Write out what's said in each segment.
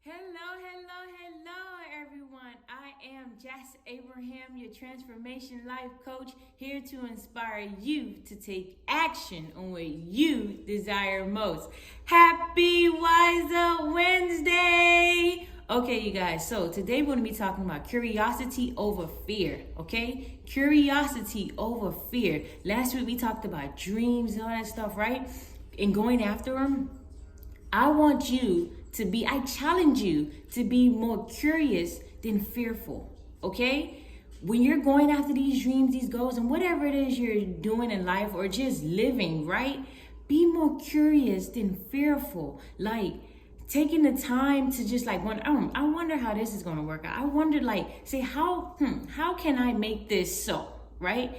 Hello, everyone. I am Jess Abraham, your transformation life coach, here to inspire you to take action on what you desire most. Happy Wiser Wednesday! Okay, you guys, so today we're going to be talking about curiosity over fear, okay? Curiosity over fear. Last week we talked about dreams and all that stuff, right? And going after them. I challenge you to be more curious than fearful, okay? When you're going after these dreams, these goals, and whatever it is you're doing in life or just living, right? Be more curious than fearful. Like, taking the time to just like wonder, I wonder how this is gonna work out. I wonder, how can I make this so, right?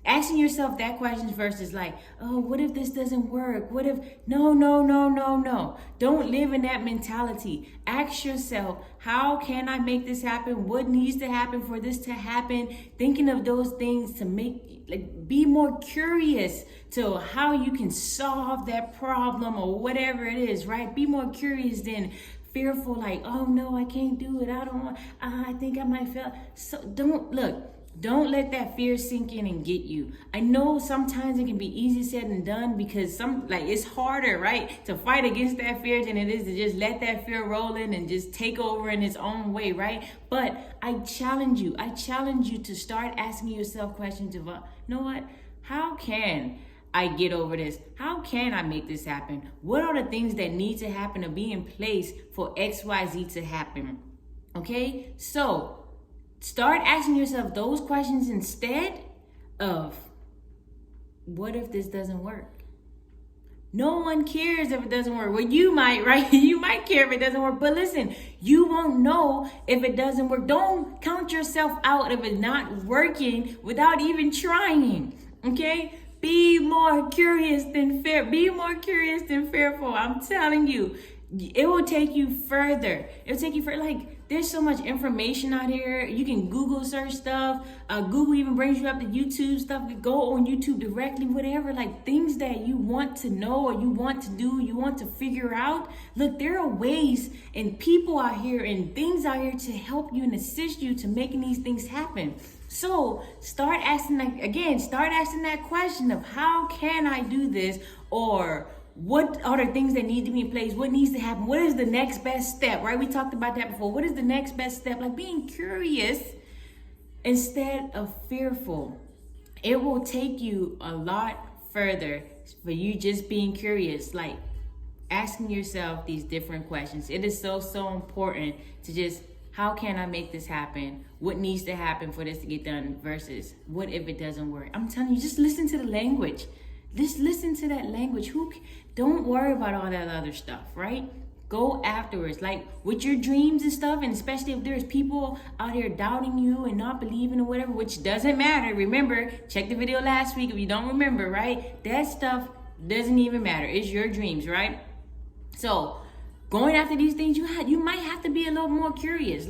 Asking yourself that question versus like, oh, what if this doesn't work? What if, no. Don't live in that mentality. Ask yourself, how can I make this happen? What needs to happen for this to happen? Thinking of those things to be more curious to how you can solve that problem or whatever it is, right? Be more curious than fearful, like, oh no, I can't do it. I think I might fail. So don't let that fear sink in and get you. I know sometimes it can be easier said than done because it's harder, right, to fight against that fear than it is to just let that fear roll in and just take over in its own way, right? But I challenge you to start asking yourself questions of, you know what? How can I get over this? How can I make this happen? What are the things that need to happen to be in place for XYZ to happen? Okay? So, start asking yourself those questions instead of, what if this doesn't work? No one cares if it doesn't work. Well, you might, right? You might care if it doesn't work. But listen, you won't know if it doesn't work. Don't count yourself out if it's not working without even trying. Okay? Be more curious than fear. Be more curious than fearful. I'm telling you, it will take you further. It'll take you further. There's so much information out here. You can Google search stuff. Google even brings you up to YouTube stuff. You go on YouTube directly, whatever, things that you want to know or you want to do, you want to figure out. Look, there are ways and people out here and things out here to help you and assist you to making these things happen. So start asking that question of, how can I do this? Or what are the things that need to be in place? What needs to happen? What is the next best step, right? We talked about that before. What is the next best step? Being curious instead of fearful. It will take you a lot further for you just being curious, asking yourself these different questions. It is so important to just, how can I make this happen? What needs to happen for this to get done versus what if it doesn't work? I'm telling you, just listen to the language. Just listen to that language. Don't worry about all that other stuff, right? Go afterwards, with your dreams and stuff, and especially if there's people out here doubting you and not believing or whatever, which doesn't matter. Remember, check the video last week if you don't remember, right? That stuff doesn't even matter. It's your dreams, right? So, going after these things, you might have to be a little more curious.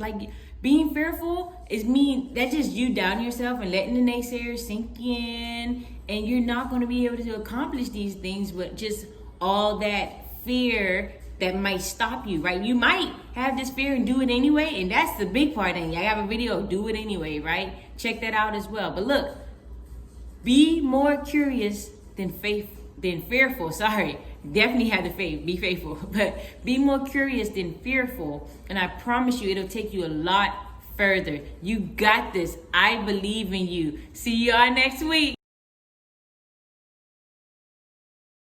Being fearful that's just you doubting yourself and letting the naysayers sink in, and you're not going to be able to accomplish these things with just all that fear that might stop you, right? You might have this fear and do it anyway, and that's the big part. And I have a video, do it anyway, right? Check that out as well. But look, be more curious than fearful. Sorry, definitely have the faith, be faithful, but be more curious than fearful. And I promise you, it'll take you a lot further. You got this. I believe in you. See y'all next week.